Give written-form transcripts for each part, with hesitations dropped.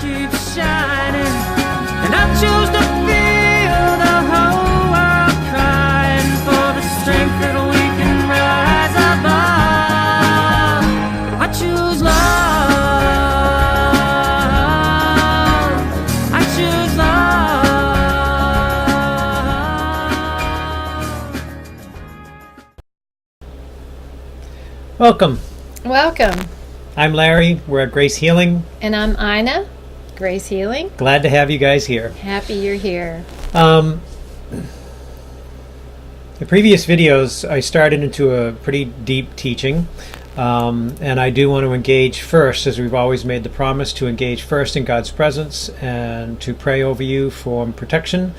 keeps shining, and I choose to feel the whole world crying for the strength that we can rise above. I choose love. I choose love. Welcome. Welcome. I'm Larry. We're at Grace Healing. And I'm Ina, Grace Healing. Glad to have you guys here. Happy you're here. The previous videos, I started into a pretty deep teaching, and I do want to engage first, as we've always made the promise, to engage first in God's presence and to pray over you for protection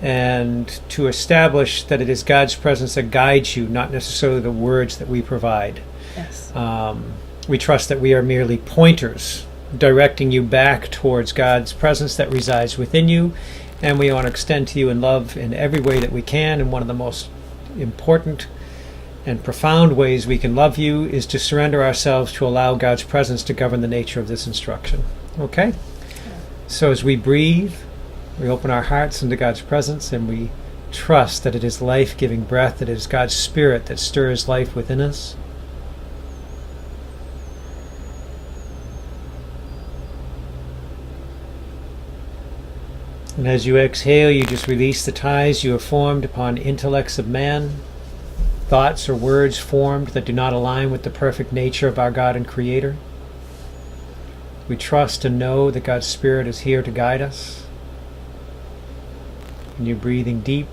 and to establish that it is God's presence that guides you, not necessarily the words that we provide. Yes. We trust that we are merely pointers directing you back towards God's presence that resides within you, and we want to extend to you in love in every way that we can. And one of the most important and profound ways we can love you is to surrender ourselves to allow God's presence to govern the nature of this instruction. Okay? So as we breathe, we open our hearts into God's presence, and we trust that it is life-giving breath, that it is God's Spirit that stirs life within us. And as you exhale, you just release the ties you have formed upon intellects of man, thoughts or words formed that do not align with the perfect nature of our God and Creator. We trust and know that God's Spirit is here to guide us. And you're breathing deep.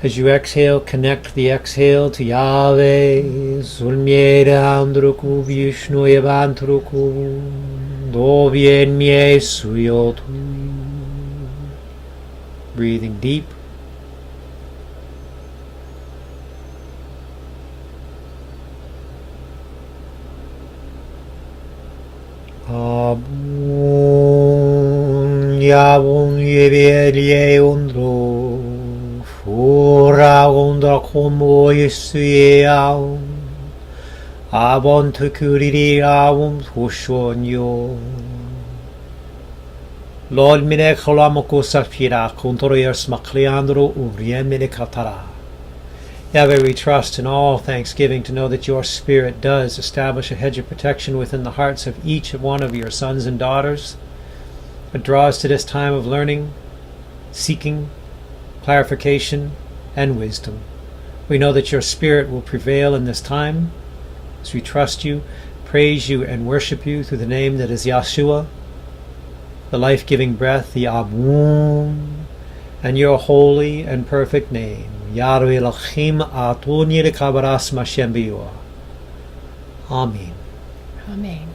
As you exhale, connect the exhale to Yahweh, Zulmiere Andruku Vishnu Evantruku, Dovien Mie Suyotu. Breathing deep. Abun Yabun Yebelie Undro. Ora ondra como Yesueau, abon tukuri aum hushonyo. Lord mine khalamoko sapira controyers makleandro urien mine katara. Yahweh, we trust in all thanksgiving to know that your Spirit does establish a hedge of protection within the hearts of each one of your sons and daughters. It draws to this time of learning, seeking, clarification, and wisdom. We know that your Spirit will prevail in this time as we trust you, praise you, and worship you through the name that is Yahshua, the life-giving breath, the Abun, and your holy and perfect name, Yahweh Lachim Atuni Rekabaras Mashem Biyua. Amen. Amen.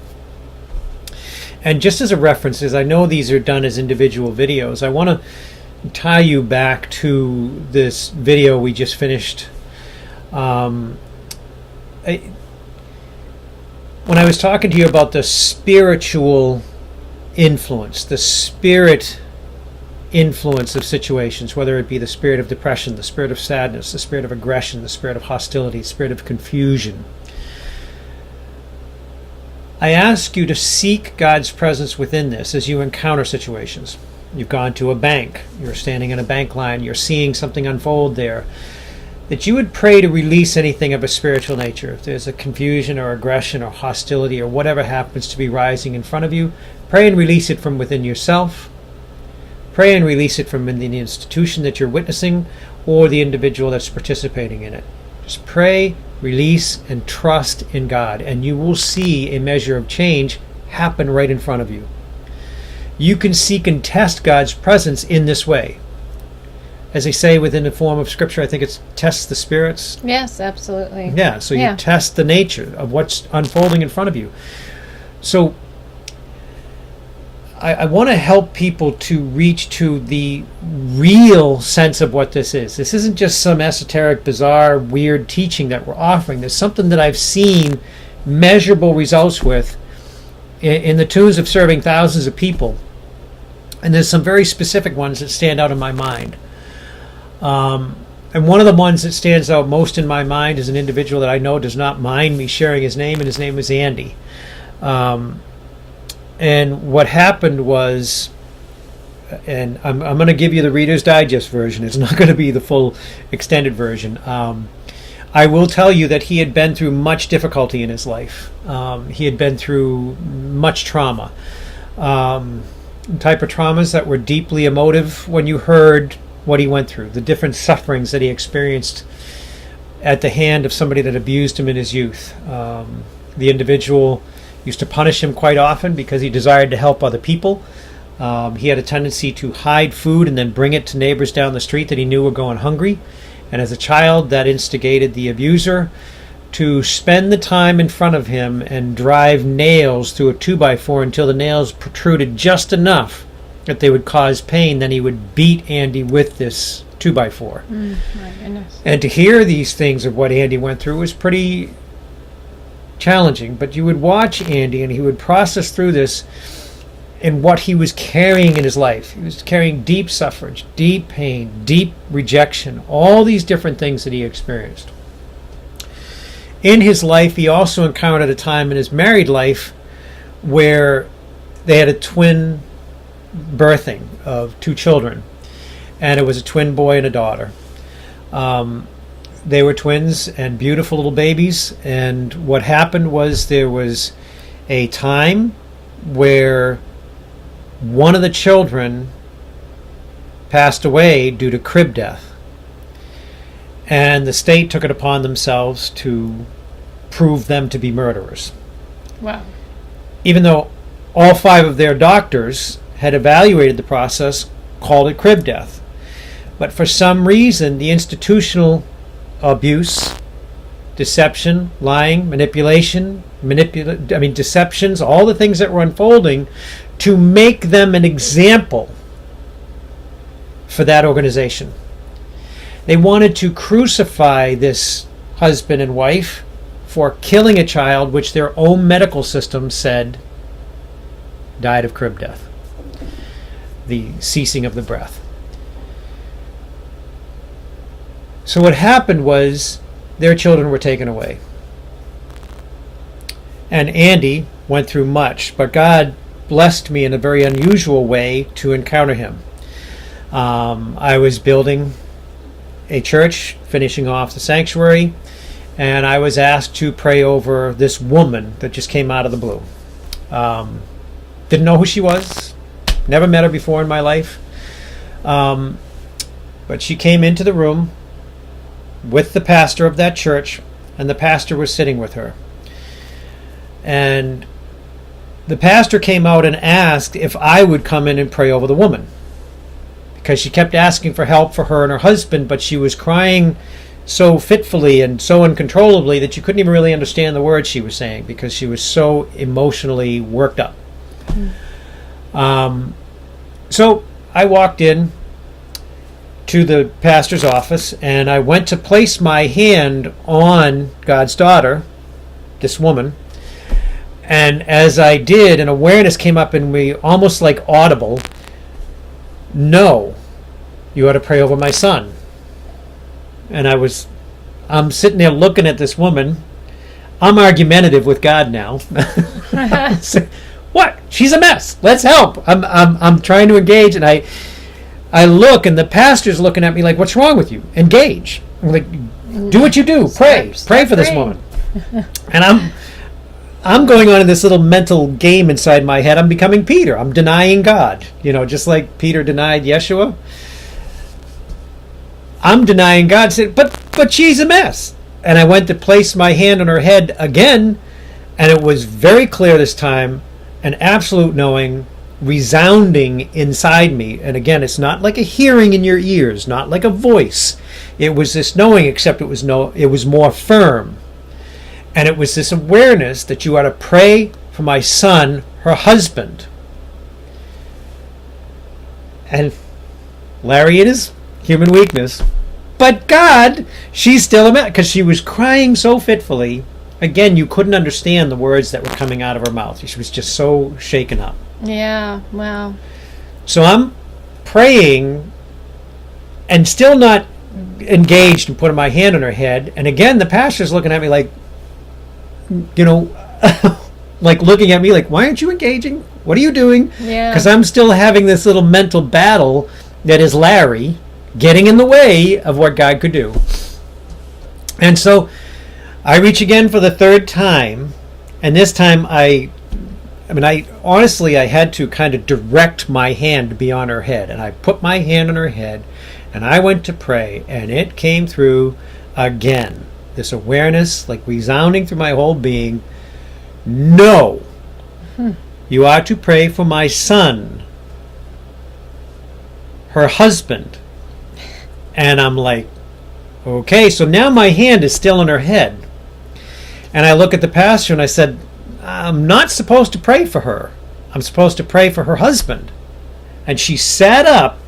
And just as a reference, as I know these are done as individual videos, I want to tie you back to this video we just finished. When I was talking to you about the spiritual influence, the spirit influence of situations, whether it be the spirit of depression, the spirit of sadness, the spirit of aggression, the spirit of hostility, the spirit of confusion, I ask you to seek God's presence within this as you encounter situations. You've gone to a bank, you're standing in a bank line, you're seeing something unfold there, that you would pray to release anything of a spiritual nature. If there's a confusion or aggression or hostility or whatever happens to be rising in front of you, pray and release it from within yourself. Pray and release it from within the institution that you're witnessing or the individual that's participating in it. Just pray, release, and trust in God, and you will see a measure of change happen right in front of you. You can seek and test God's presence in this way. As they say within the form of Scripture, I think it's test the spirits. Yes, absolutely. Yeah, so you test the nature of what's unfolding in front of you. So I want to help people to reach to the real sense of what this is. This isn't just some esoteric, bizarre, weird teaching that we're offering. There's something that I've seen measurable results with in the tunes of serving thousands of people. And there's some very specific ones that stand out in my mind. And one of the ones that stands out most in my mind is an individual that I know does not mind me sharing his name, and his name is Andy. And what happened was, and I'm going to give you the Reader's Digest version. It's not going to be the full extended version. I will tell you that he had been through much difficulty in his life. He had been through much trauma. Type of traumas that were deeply emotive when you heard what he went through, the different sufferings that he experienced at the hand of somebody that abused him in his youth. The individual used to punish him quite often because he desired to help other people. He had a tendency to hide food and then bring it to neighbors down the street that he knew were going hungry. And as a child, that instigated the abuser to spend the time in front of him and drive nails through a 2x4 until the nails protruded just enough that they would cause pain. Then he would beat Andy with this 2x4. My goodness. And to hear these things of what Andy went through was pretty challenging. But you would watch Andy and he would process through this and what he was carrying in his life. He was carrying deep suffrage, deep pain, deep rejection, all these different things that he experienced. In his life, he also encountered a time in his married life where they had a twin birthing of 2 children, and it was a twin boy and a daughter. They were twins and beautiful little babies, and what happened was there was a time where one of the children passed away due to crib death. And the state took it upon themselves to prove them to be murderers. Wow. Even though all 5 of their doctors had evaluated the process, called it crib death. But for some reason, the institutional abuse, deception, lying, manipulation, deceptions, all the things that were unfolding to make them an example for that organization. They wanted to crucify this husband and wife for killing a child which their own medical system said died of crib death, the ceasing of the breath. So what happened was their children were taken away. And Andy went through much, but God blessed me in a very unusual way to encounter him. I was building a church, finishing off the sanctuary, and I was asked to pray over this woman that just came out of the blue. Didn't know who she was, never met her before in my life, but she came into the room with the pastor of that church, and the pastor was sitting with her. And the pastor came out and asked if I would come in and pray over the woman, because she kept asking for help for her and her husband, but she was crying so fitfully and so uncontrollably that you couldn't even really understand the words she was saying because she was so emotionally worked up. So I walked in to the pastor's office and I went to place my hand on God's daughter, this woman, and as I did, an awareness came up in me, almost like audible. No, you ought to pray over my son. And I'm sitting there looking at this woman. I'm argumentative with God now. What? She's a mess. Let's help. I'm trying to engage, and I look, and the pastor's looking at me like, "What's wrong with you? Engage. I'm like, do what you do. Pray for this woman." And I'm going on in this little mental game inside my head. I'm becoming Peter. I'm denying God. Just like Peter denied Yeshua. I'm denying God. Said, but she's a mess. And I went to place my hand on her head again, and it was very clear this time, an absolute knowing, resounding inside me. And again, it's not like a hearing in your ears, not like a voice. It was this knowing, except it was more firm. And it was this awareness that you ought to pray for my son, her husband. And Larry, it is human weakness. But God, she's still a mess, because she was crying so fitfully. Again, you couldn't understand the words that were coming out of her mouth. She was just so shaken up. Yeah, wow. So I'm praying and still not engaged and putting my hand on her head. And again, the pastor's looking at me like, like looking at me like, why aren't you engaging? What are you doing? Yeah. Because I'm still having this little mental battle that is Larry getting in the way of what God could do. And so I reach again for the third time, and this time I honestly, I had to kind of direct my hand to be on her head, and I put my hand on her head, and I went to pray, and it came through again. This awareness, like resounding through my whole being. No, you are to pray for my son, her husband. And I'm like, okay, so now my hand is still on her head. And I look at the pastor and I said, I'm not supposed to pray for her. I'm supposed to pray for her husband. And she sat up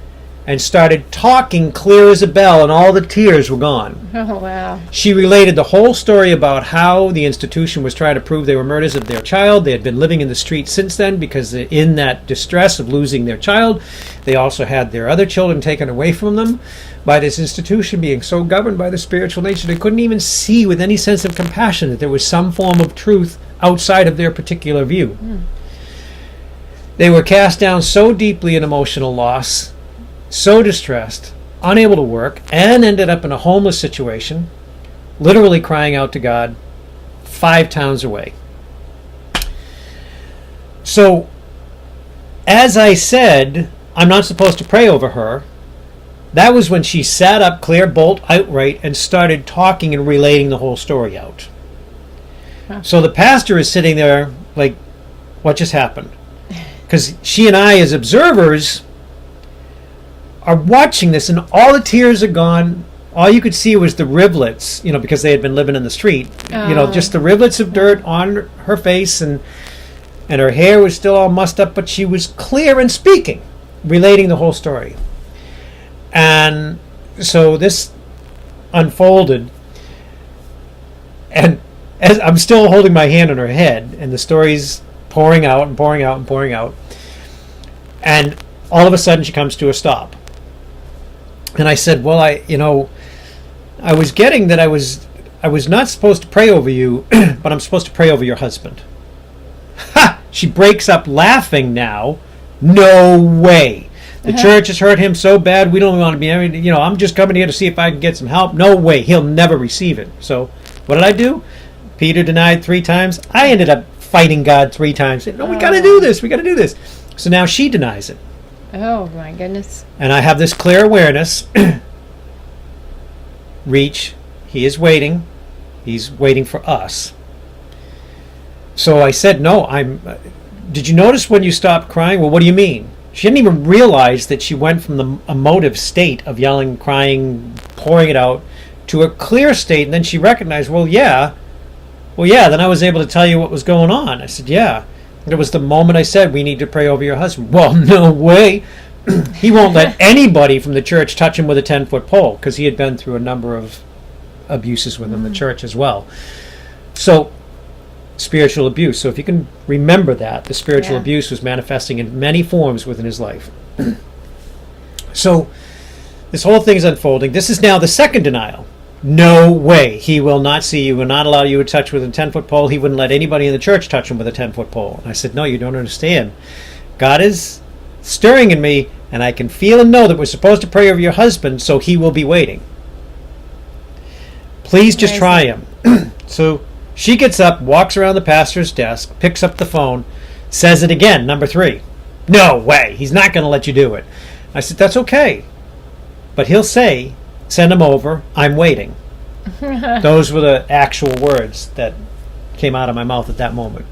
and started talking clear as a bell, and all the tears were gone. Oh, wow. She related the whole story about how the institution was trying to prove they were murderers of their child. They had been living in the street since then because in that distress of losing their child, they also had their other children taken away from them by this institution being so governed by the spiritual nature. They couldn't even see with any sense of compassion that there was some form of truth outside of their particular view. They were cast down so deeply in emotional loss, so distressed, unable to work, and ended up in a homeless situation, literally crying out to God 5 towns away. So, as I said, I'm not supposed to pray over her. That was when she sat up clear, bolt, outright, and started talking and relating the whole story out. Huh. So the pastor is sitting there like, what just happened? Because she and I, as observers, are watching this, and all the tears are gone. All you could see was the rivulets, because they had been living in the street. Just the rivulets of dirt on her face, and her hair was still all mussed up, but she was clear in speaking, relating the whole story. And so this unfolded, and as I'm still holding my hand on her head, and the story's pouring out and pouring out and pouring out, and all of a sudden she comes to a stop. And I said, well, I was getting that I was not supposed to pray over you, but I'm supposed to pray over your husband. Ha! She breaks up laughing now. No way. The church has hurt him so bad, we don't want to be, I'm just coming here to see if I can get some help. No way. He'll never receive it. So what did I do? Peter denied 3 times. I ended up fighting God 3 times. Said, no, we got to do this. We got to do this. So now she denies it. Oh, my goodness. And I have this clear awareness. Reach. He is waiting. He's waiting for us. So I said, no, did you notice when you stopped crying? Well, what do you mean? She didn't even realize that she went from the emotive state of yelling, crying, pouring it out, to a clear state, and then she recognized, well, yeah, then I was able to tell you what was going on. I said, yeah. It was the moment I said, we need to pray over your husband. Well, no way. He won't let anybody from the church touch him with a 10-foot pole, because he had been through a number of abuses within the church as well. So, spiritual abuse. So if you can remember that, the spiritual abuse was manifesting in many forms within his life. So, this whole thing is unfolding. This is now the second denial. No way. He will not see you, will not allow you to touch with a 10-foot pole. He wouldn't let anybody in the church touch him with a 10-foot pole. And I said, no, you don't understand. God is stirring in me, and I can feel and know that we're supposed to pray over your husband, so he will be waiting. Please just try him. So she gets up, walks around the pastor's desk, picks up the phone, says it again, number 3. No way. He's not going to let you do it. I said, that's okay. But he'll say, send him over, I'm waiting. Those were the actual words that came out of my mouth at that moment.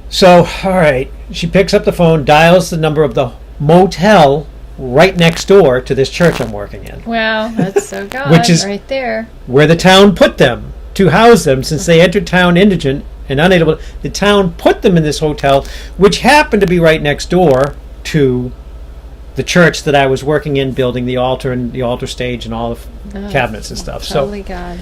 So, all right, she picks up the phone, dials the number of the motel right next door to this church I'm working in. Wow, that's so God, Which is right there. Where the town put them to house them, since they entered town indigent and unable. The town put them in this hotel, which happened to be right next door to the church that I was working in, building the altar and the altar stage and all the cabinets and stuff. Totally So God.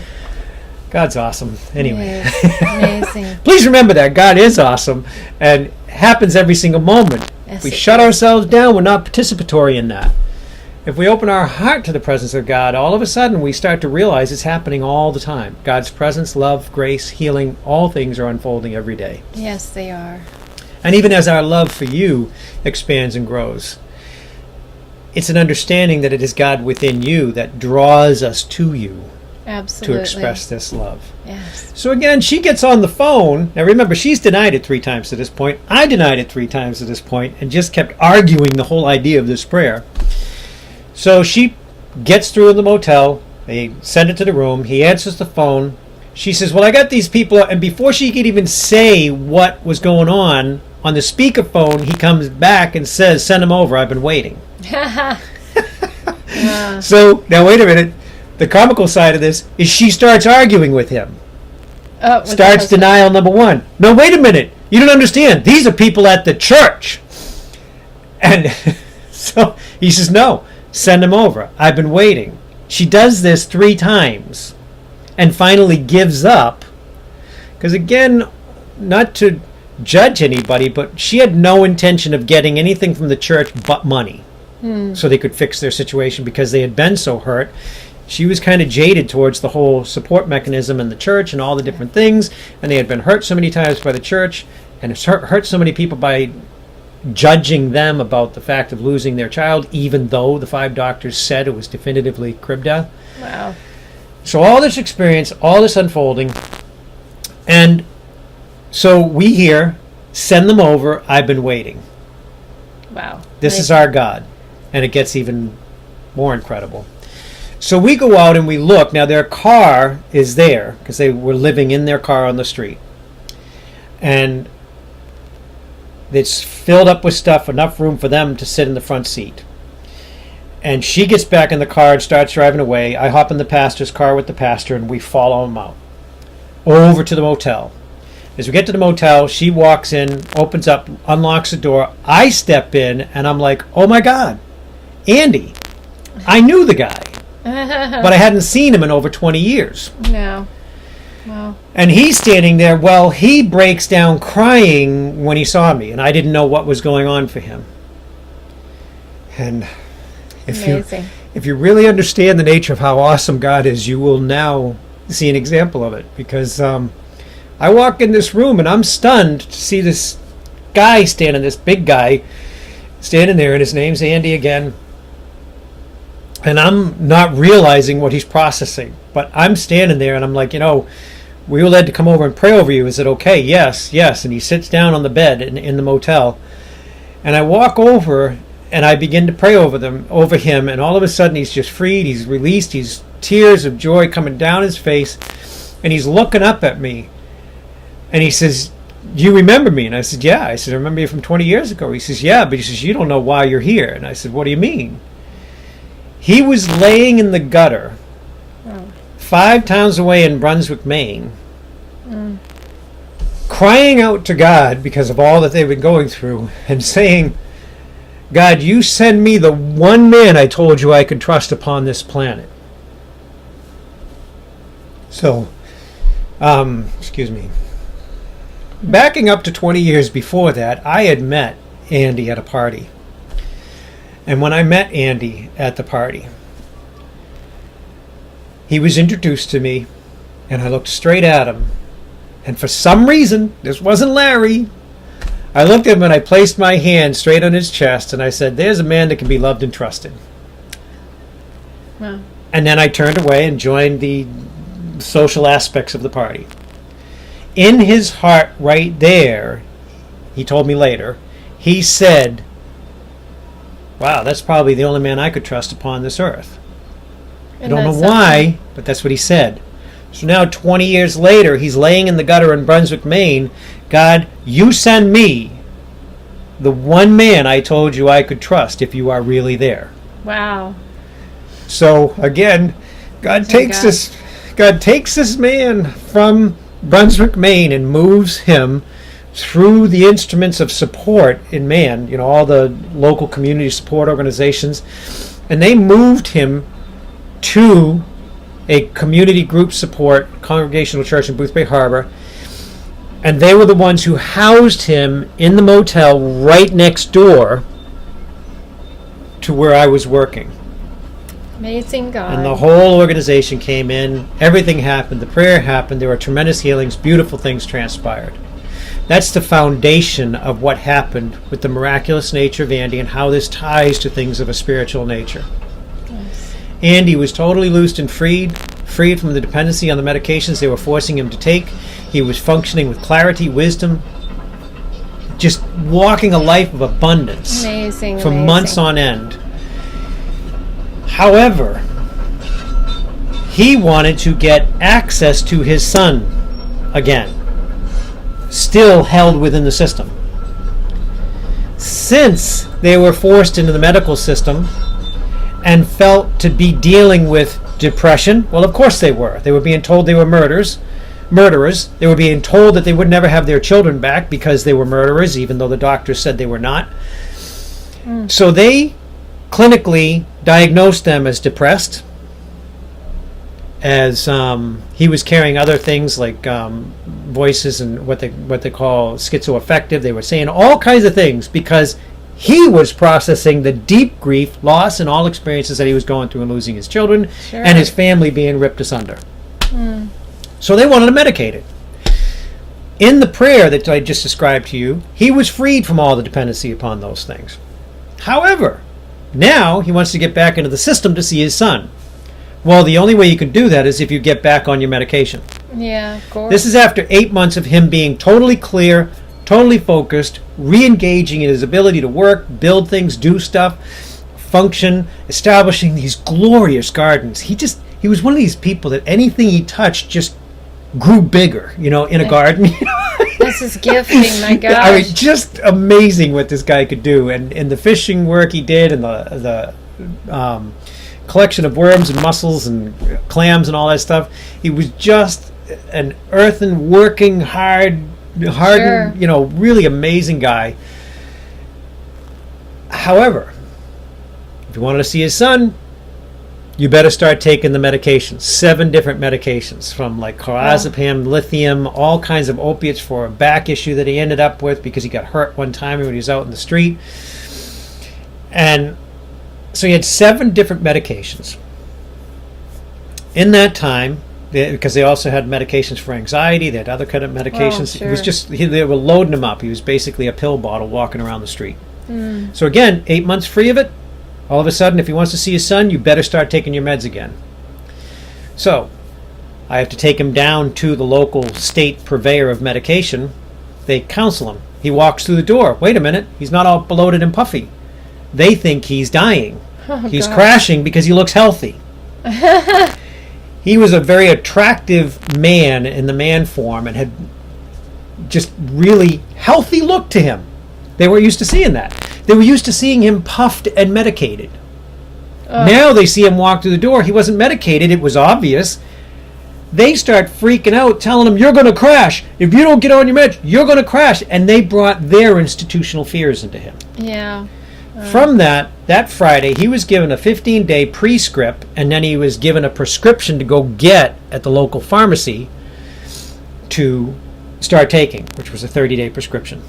God's awesome. Anyway, Amazing. please remember that God is awesome and happens every single moment. Yes, We it shut does. ourselves down. We're not participatory in that. if we open our heart to the presence of God, all of a sudden we start to realize it's happening all the time. God's presence, love, grace, healing, all things are unfolding every day. Yes, they are. And even as our love for you expands and grows, it's an understanding that it is God within you that draws us to you Absolutely. to express this love. Yes. So again, she gets on the phone. Now remember, she's denied it 3 times to this point. I denied it 3 times to this point and just kept arguing the whole idea of this prayer. So she gets through in the motel. They send it to the room. He answers the phone. She says, well, I got these people. And before she could even say what was going on the speakerphone, he comes back and says, send him over. I've been waiting. So now wait a minute. The comical side of this is she starts arguing with him. Oh, with the Starts husband. denial number 1. No, wait a minute. You don't understand. These are people at the church. And so he says, no, send him over. I've been waiting. She does this 3 times and finally gives up. Because again, not to judge anybody, but she had no intention of getting anything from the church but money. So they could fix their situation because they had been so hurt. She was kind of jaded towards the whole support mechanism in the church and all the different things, and they had been hurt so many times by the church, and it's hurt so many people by judging them about the fact of losing their child, even though the 5 doctors said it was definitively crib death. Wow. So all this experience, all this unfolding, and so we hear, send them over, I've been waiting. Wow. This is our God. And it gets even more incredible. So we go out and we look. Now their car is there because they were living in their car on the street. And it's filled up with stuff, enough room for them to sit in the front seat. And she gets back in the car and starts driving away. I hop in the pastor's car with the pastor and we follow him out. Over to the motel. As we get to the motel, she walks in, opens up, unlocks the door. I step in and I'm like, oh my God, Andy. I knew the guy, but I hadn't seen him in over 20 years. No. Wow. And he's standing there. Well, he breaks down crying when he saw me, and I didn't know what was going on for him. And Amazing. if you really understand the nature of how awesome God is, you will now see an example of it. Because I walk in this room, and I'm stunned to see this guy standing, this big guy standing there, and his name's Andy again. And I'm not realizing what he's processing. But I'm standing there, and I'm like, we were led to come over and pray over you. Is it okay? Yes, yes. And he sits down on the bed in the motel. And I walk over, and I begin to pray over him, and all of a sudden he's just freed, he's released, he's tears of joy coming down his face, and he's looking up at me. And he says, do you remember me? And I said, yeah. I said, I remember you from 20 years ago. He says, yeah, but he says, you don't know why you're here. And I said, what do you mean? He was laying in the gutter 5 towns away in Brunswick, Maine, crying out to God because of all that they've been going through and saying, God, you send me the one man I told you I could trust upon this planet. So, excuse me. Backing up to 20 years before that, I had met Andy at a party. And when I met Andy at the party, he was introduced to me, and I looked straight at him. And for some reason, this wasn't Larry, I looked at him and I placed my hand straight on his chest, and I said, there's a man that can be loved and trusted. Wow. And then I turned away and joined the social aspects of the party. In his heart right there, he told me later, he said, wow, that's probably the only man I could trust upon this earth. I don't know why, but that's what he said. So now 20 years later, he's laying in the gutter in Brunswick, Maine. God, you send me the one man I told you I could trust if you are really there. Wow. So again, God takes this man from Brunswick, Maine, and moves him through the instruments of support in man, all the local community support organizations, and they moved him to a community group support congregational church in Boothbay Harbor, and they were the ones who housed him in the motel right next door to where I was working. Amazing God. And the whole organization came in. Everything happened. The prayer happened. There were tremendous healings. Beautiful things transpired. That's the foundation of what happened with the miraculous nature of Andy and how this ties to things of a spiritual nature. Nice. Andy was totally loosed and freed from the dependency on the medications they were forcing him to take. He was functioning with clarity, wisdom, just walking a life of abundance Amazing. for amazing. months on end. However, he wanted to get access to his son again, still held within the system. Since they were forced into the medical system and felt to be dealing with depression, well, of course they were. They were being told they were murderers. They were being told that they would never have their children back because they were murderers, even though the doctors said they were not. So they clinically diagnosed them as depressed, as he was carrying other things like voices and what they call schizoaffective. They were saying all kinds of things because he was processing the deep grief, loss, and all experiences that he was going through in losing his children Sure. and his family being ripped asunder. So they wanted to medicate it. In the prayer that I just described to you, he was freed from all the dependency upon those things. However, now he wants to get back into the system to see his son. Well, the only way you can do that is if you get back on your medication. Yeah, of course. This is after 8 months of him being totally clear, totally focused, re-engaging in his ability to work, build things, do stuff, function, establishing these glorious gardens. He was one of these people that anything he touched just grew bigger, in a garden. This is gifting, my gosh. I mean, just amazing what this guy could do, and the fishing work he did, and the collection of worms and mussels and clams and all that stuff. He was just an earthen, working, hardened, Sure. really amazing guy. However, if you wanted to see his son, you better start taking the medications. 7 different medications, from like clonazepam, lithium, all kinds of opiates for a back issue that he ended up with because he got hurt one time when he was out in the street. And so he had 7 different medications. In that time, because they also had medications for anxiety, they had other kind of medications. Oh, It was sure. just, they were loading him up. He was basically a pill bottle walking around the street. So again, 8 months free of it. All of a sudden, if he wants to see his son, you better start taking your meds again. So I have to take him down to the local state purveyor of medication. They counsel him. He walks through the door. Wait a minute, he's not all bloated and puffy. They think he's dying. He's gosh. crashing because he looks healthy. He was a very attractive man in the man form and had just really healthy look to him. They were used to seeing that. They were used to seeing him puffed and medicated. Now they see him walk through the door. He wasn't medicated. It was obvious. They start freaking out, telling him, you're going to crash. If you don't get on your meds, you're going to crash. And they brought their institutional fears into him. Yeah. From that Friday, he was given a 15-day prescript, and then he was given a prescription to go get at the local pharmacy to start taking, which was a 30-day prescription.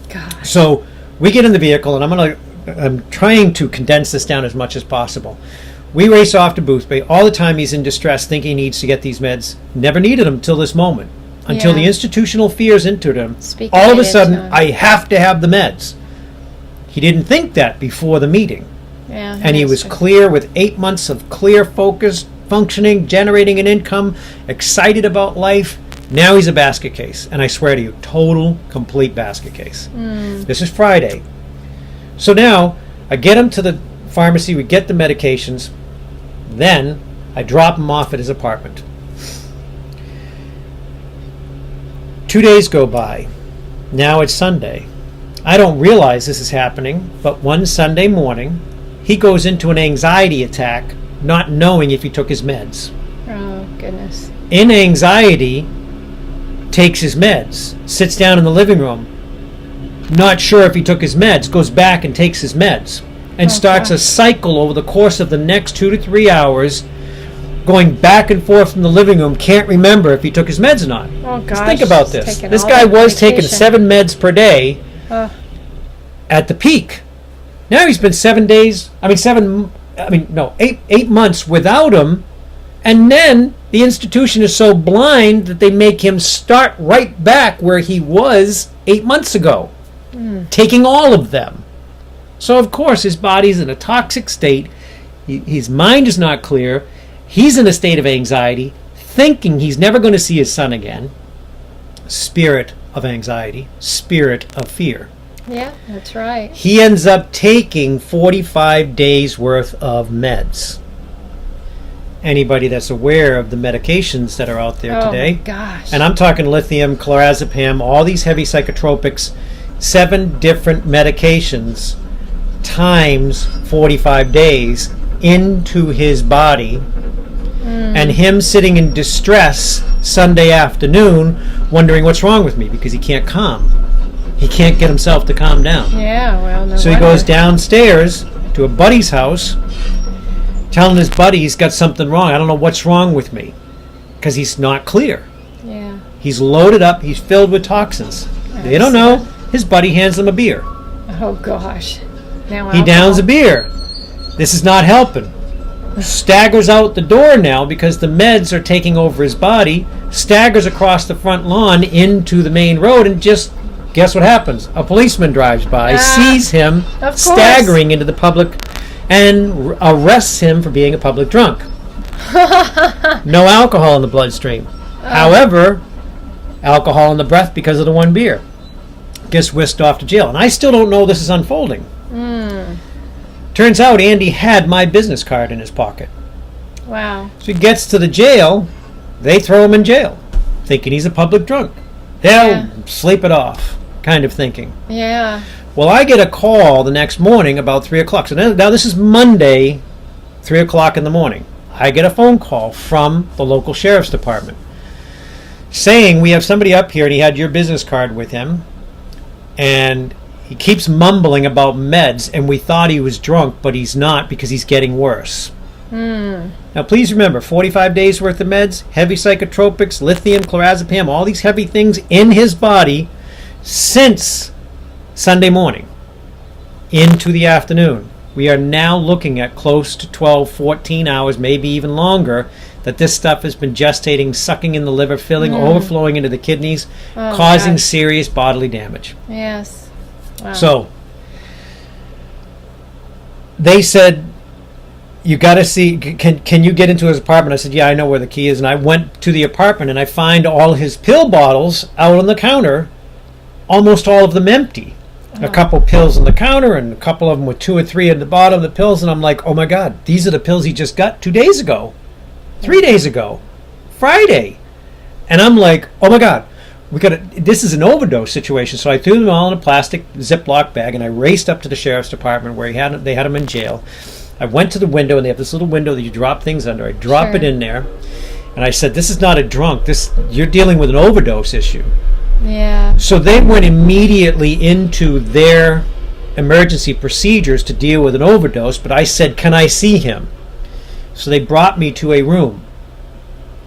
Gosh. So we get in the vehicle, and I'm trying to condense this down as much as possible. We race off to Boothbay. All the time he's in distress, thinking he needs to get these meds. Never needed them till this moment. Until the Yeah. institutional fears entered him. Speaking All of a it sudden, into him. I have to have the meds. He didn't think that before the meeting. Yeah. And he was that's clear with 8 months of clear focus, functioning, generating an income, excited about life. Now he's a basket case. And I swear to you, total, complete basket case. This is Friday. So now I get him to the pharmacy, we get the medications, then I drop him off at his apartment. 2 days go by. Now it's Sunday. I don't realize this is happening, but one Sunday morning, he goes into an anxiety attack, not knowing if he took his meds. Oh, goodness. In anxiety, takes his meds, sits down in the living room, not sure if he took his meds, goes back and takes his meds, and starts a gosh. cycle over the course of the next 2 to 3 hours, going back and forth from the living room, can't remember if he took his meds or not. Oh, Just gosh. think about He's this. taking This all guy that was taking medication. 7 meds per day Oh, at the peak. Now he's been 7 8 months without him, and then the institution is so blind that they make him start right back where he was 8 months ago, taking all of them. So of course his body's in a toxic state. His mind is not clear. He's in a state of anxiety, thinking he's never going to see his son again. Spirit of anxiety, spirit of fear. Yeah, that's right. He ends up taking 45 days worth of meds. Anybody that's aware of the medications that are out there today. Oh my gosh. And I'm talking lithium, clorazepam, all these heavy psychotropics, 7 different medications times 45 days into his body, and him sitting in distress Sunday afternoon wondering what's wrong with me because he can't calm. He can't get himself to calm down. Yeah, well, no So he wonder. goes downstairs to a buddy's house, telling his buddy he's got something wrong. I don't know what's wrong with me, because he's not clear. Yeah. He's loaded up. He's filled with toxins. They don't know. His buddy hands him a beer. Oh gosh. Now He downs a beer. This is not helping. Staggers out the door now because the meds are taking over his body. Staggers across the front lawn into the main road, and just guess what happens? A policeman drives by, sees him of course. staggering into the public, and arrests him for being a public drunk. No alcohol in the bloodstream. However, alcohol in the breath because of the one beer. Gets whisked off to jail. And I still don't know this is unfolding. Turns out Andy had my business card in his pocket. Wow. So he gets to the jail. They throw him in jail, thinking he's a public drunk. They'll Yeah. sleep it off, kind of thinking. Yeah. Well, I get a call the next morning about 3 o'clock. So now this is Monday, 3 o'clock in the morning. I get a phone call from the local sheriff's department saying we have somebody up here and he had your business card with him. And he keeps mumbling about meds, and we thought he was drunk, but he's not because he's getting worse. Now, please remember, 45 days worth of meds, heavy psychotropics, lithium, clorazepam, all these heavy things in his body since Sunday morning into the afternoon. We are now looking at close to 12, 14 hours, maybe even longer, that this stuff has been gestating, sucking in the liver, filling, overflowing into the kidneys, Oh, causing gosh. serious bodily damage. Yes. Wow. So they said, you got to see, can you get into his apartment? I said, yeah, I know where the key is. And I went to the apartment and I find all his pill bottles out on the counter, almost all of them empty. A couple pills on the counter and a couple of them with 2 or 3 at the bottom of the pills. And I'm like, oh my God, these are the pills he just got 2 days ago, 3 days ago, Friday. And I'm like, oh my God. This is an overdose situation. So I threw them all in a plastic Ziploc bag and I raced up to the sheriff's department where they had him in jail. I went to the window and they have this little window that you drop things under. I drop it in there and I said, this is not a drunk. You're dealing with an overdose issue. Yeah. So they went immediately into their emergency procedures to deal with an overdose, but I said, can I see him? So they brought me to a room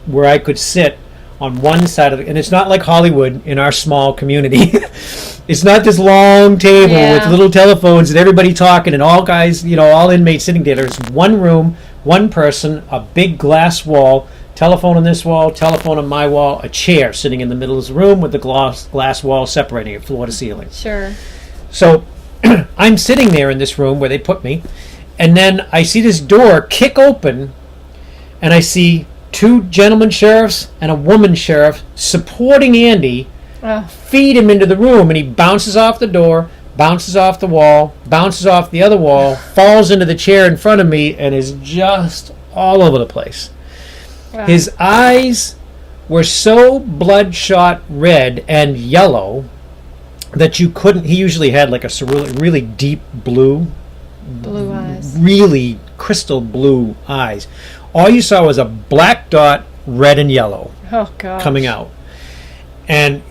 where I could sit on one side of it, and it's not like Hollywood in our small community. It's not this long table with little telephones and everybody talking and all guys, all inmates sitting there. There's one room, one person, a big glass wall, telephone on this wall, telephone on my wall, a chair sitting in the middle of the room with the glass wall separating it floor to ceiling. Sure. So I'm sitting there in this room where they put me, and then I see this door kick open, and I see 2 gentlemen sheriffs and a woman sheriff supporting Andy, feed him into the room, and he bounces off the door, bounces off the wall, bounces off the other wall, falls into the chair in front of me, and is just all over the place. Wow. His eyes were so bloodshot red and yellow that you couldn't. He usually had like a really deep blue Blue eyes. really crystal blue eyes. All you saw was a black dot, red and yellow, Oh God. coming out. And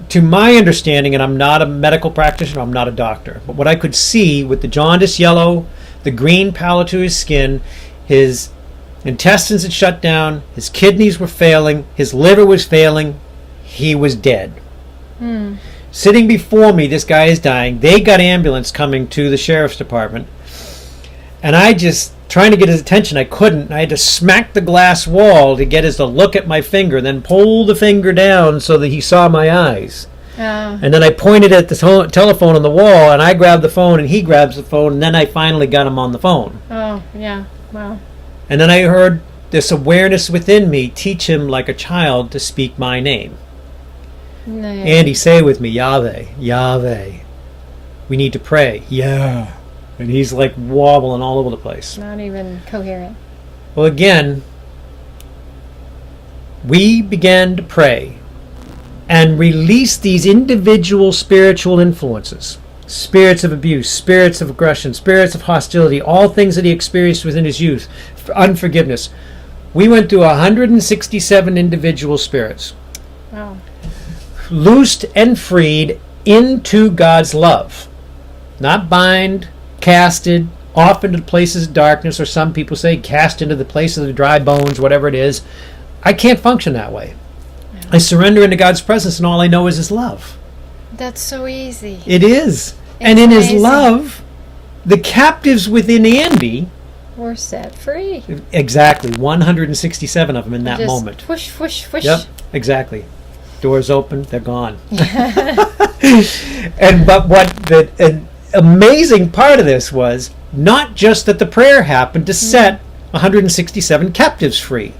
to my understanding, and I'm not a medical practitioner, I'm not a doctor, but what I could see with the jaundice yellow, the green pallor to his skin, his intestines had shut down, his kidneys were failing, his liver was failing, he was dead. Sitting before me, this guy is dying. They got ambulance coming to the sheriff's department. And I just, trying to get his attention, I couldn't. I had to smack the glass wall to get his to look at my finger, then pull the finger down so that he saw my eyes. Oh. And then I pointed at the telephone on the wall, and I grabbed the phone, and he grabs the phone, and then I finally got him on the phone. Oh, yeah. Wow. And then I heard this awareness within me teach him like a child to speak my name. No. Andy, say with me, Yahweh, Yahweh. We need to pray. Yeah. And he's like wobbling all over the place. Not even coherent. Well, again, we began to pray and release these individual spiritual influences. Spirits of abuse, spirits of aggression, spirits of hostility, all things that he experienced within his youth, unforgiveness. We went through 167 individual spirits, Wow. loosed and freed into God's love. Not bind, casted, off into the places of darkness, or some people say cast into the place of the dry bones, whatever it is. I can't function that way. I surrender into God's presence, and all I know is his love. That's so easy. It is. And in his amazing. love, the captives within Andy, We're set free. exactly, 167 of them in that Just moment. Whoosh, whoosh, whoosh. Yep, exactly. Doors open, they're gone. But what the amazing part of this was not just that the prayer happened to set 167 captives free,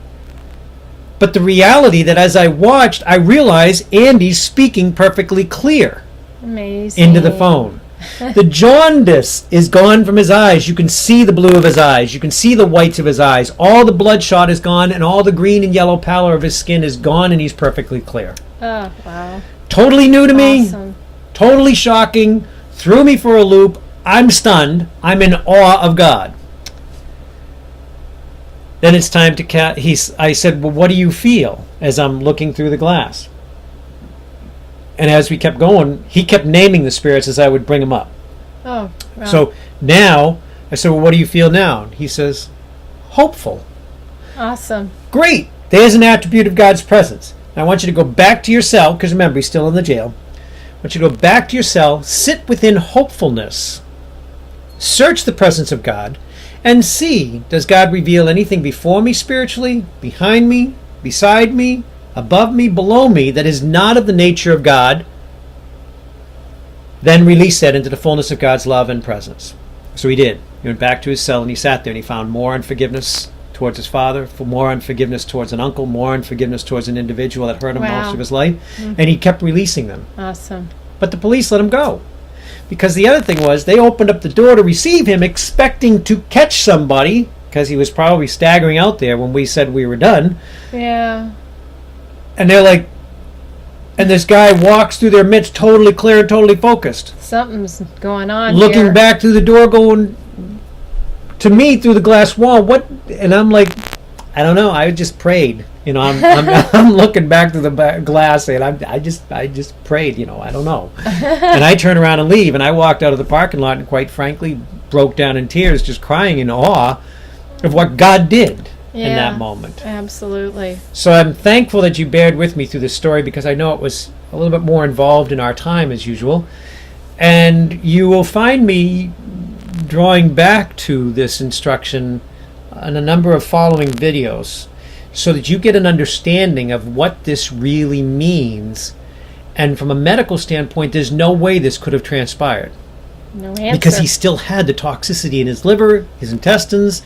but the reality that as I watched, I realized Andy's speaking perfectly clear Amazing. into the phone. The jaundice is gone from his eyes. You can see the blue of his eyes. You can see the whites of his eyes. All the bloodshot is gone, and all the green and yellow pallor of his skin is gone, and he's perfectly clear. Oh, wow. Totally new to me. Awesome. Totally shocking. Threw me for a loop. I'm stunned. I'm in awe of God. Then it's time to I said, well, what do you feel as I'm looking through the glass? And as we kept going, he kept naming the spirits as I would bring them up. Oh, wow. So now, I said, well, what do you feel now? He says, hopeful. Awesome. Great. There's an attribute of God's presence. Now I want you to go back to your cell, because remember, he's still in the jail. I want you to go back to your cell, sit within hopefulness, search the presence of God, and see, does God reveal anything before me spiritually, behind me, beside me, above me, below me, that is not of the nature of God? Then release that into the fullness of God's love and presence. So he did. He went back to his cell and he sat there and he found more unforgiveness towards his father, for more unforgiveness towards an uncle, more unforgiveness towards an individual that hurt him Wow. most of his life, and he kept releasing them. Awesome. But the police let him go. Because the other thing was, they opened up the door to receive him, expecting to catch somebody, because he was probably staggering out there when we said we were done. Yeah. And they're like, and this guy walks through their midst totally clear and totally focused. Something's going on Looking here. back through the door, going to me through the glass wall. What? And I'm like, I don't know. I just prayed. You know, I'm looking back through the glass, and I just prayed. You know, I don't know. And I turn around and leave, and I walked out of the parking lot, and quite frankly, broke down in tears, just crying in awe of what God did in Yeah. that moment. Absolutely. So I'm thankful that you bared with me through this story, because I know it was a little bit more involved in our time as usual. And you will find me drawing back to this instruction on a number of following videos so that you get an understanding of what this really means. And from a medical standpoint, there's no way this could have transpired, No answer. because he still had the toxicity in his liver, his intestines,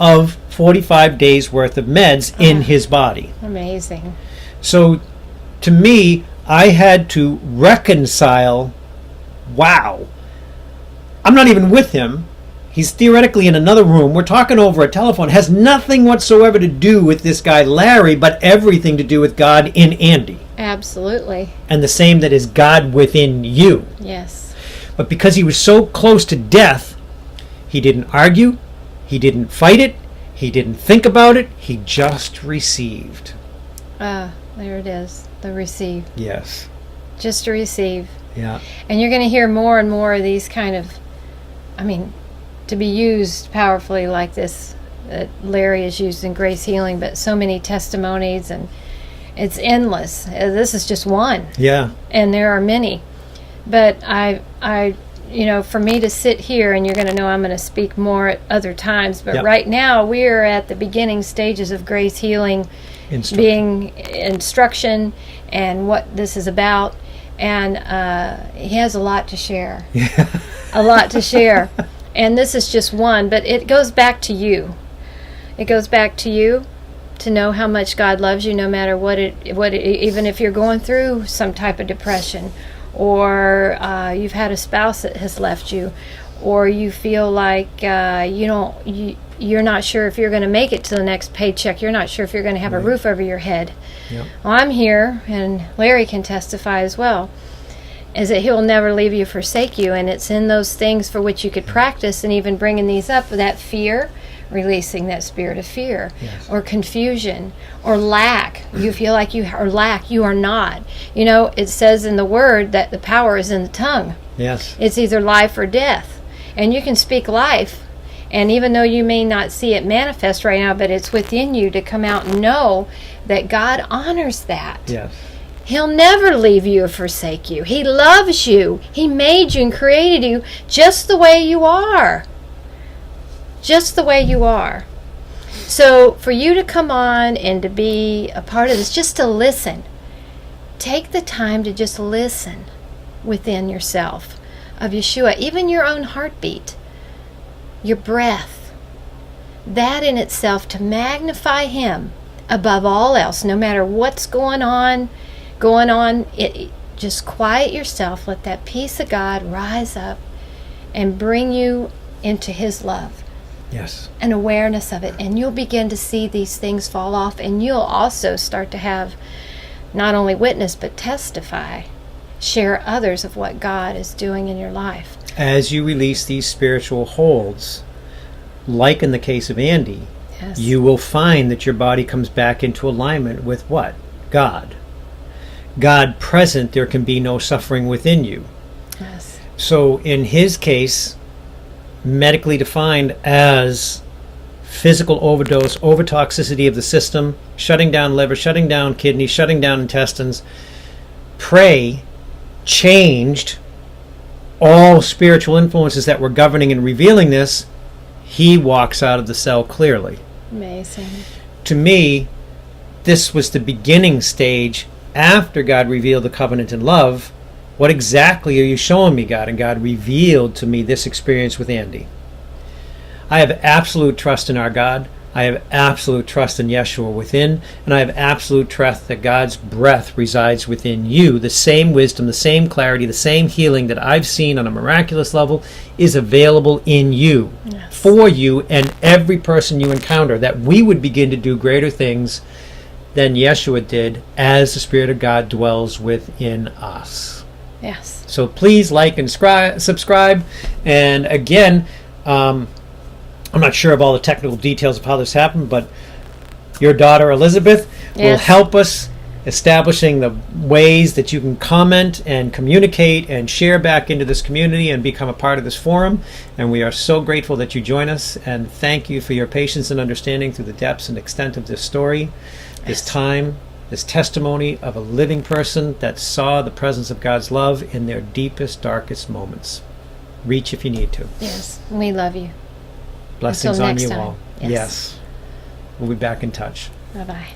of 45 days worth of meds in his body. Amazing. So to me, I had to reconcile, wow, I'm not even with him. He's theoretically in another room. We're talking over a telephone. It has nothing whatsoever to do with this guy Larry, but everything to do with God in Andy. Absolutely. And the same that is God within you. Yes. But because he was so close to death, he didn't argue, he didn't fight it, he didn't think about it, he just received. There it is. The receive. Yes. Just to receive. Yeah. And you're going to hear more and more of these kind of, to be used powerfully like this that Larry is used in Grace Healing, but so many testimonies, and it's endless. This is just one, Yeah. and there are many. But I for me to sit here, and you're going to know I'm going to speak more at other times, but Yep. right now we're at the beginning stages of Grace Healing Instruction. being instruction and what this is about. And he has a lot to share. A lot to share. And this is just one, but it goes back to you. It goes back to you to know how much God loves you, no matter even if you're going through some type of depression, or you've had a spouse that has left you, or you feel like you're not sure if you're going to make it to the next paycheck. You're not sure if you're going to have a roof over your head. Yep. Well, I'm here, and Larry can testify as well, is that he'll never leave you, forsake you. And it's in those things for which you could practice, and even bringing these up, that fear, releasing that spirit of fear, Yes. or confusion, or lack. You feel like you are lack. You are not. It says in the Word that the power is in the tongue. Yes. It's either life or death. And you can speak life, and even though you may not see it manifest right now, but it's within you to come out and know that God honors that. Yes. He'll never leave you or forsake you. He loves you. He made you and created you just the way you are. Just the way you are. So for you to come on and to be a part of this, just to listen, take the time to just listen within yourself of Yeshua, even your own heartbeat, your breath, that in itself, to magnify him above all else, no matter what's going on, just quiet yourself, let that peace of God rise up and bring you into his love. Yes. An awareness of it, and you'll begin to see these things fall off, and you'll also start to have not only witness but testify, share others of what God is doing in your life. As you release these spiritual holds, like in the case of Andy, Yes. you will find that your body comes back into alignment with what? God. God present, there can be no suffering within you. Yes. So in his case, medically defined as physical overdose, overtoxicity of the system, shutting down liver, shutting down kidneys, shutting down intestines, pray changed all spiritual influences that were governing and revealing this. He walks out of the cell clearly. Amazing. To me, this was the beginning stage after God revealed the covenant in love. What exactly are you showing me, God? And God revealed to me this experience with Andy. I have absolute trust in our God. I have absolute trust in Yeshua within, and I have absolute trust that God's breath resides within you. The same wisdom, the same clarity, the same healing that I've seen on a miraculous level is available in you, Yes. for you and every person you encounter, that we would begin to do greater things than Yeshua did as the Spirit of God dwells within us. Yes. So please like and subscribe. And again, I'm not sure of all the technical details of how this happened, but your daughter Elizabeth will Yes. help us establishing the ways that you can comment and communicate and share back into this community and become a part of this forum. And we are so grateful that you join us, and thank you for your patience and understanding through the depths and extent of this story, this time, this testimony of a living person that saw the presence of God's love in their deepest, darkest moments. Reach if you need to. Yes. We love you. Blessings Until on next you time. all. Yes. Yes. We'll be back in touch. Bye-bye.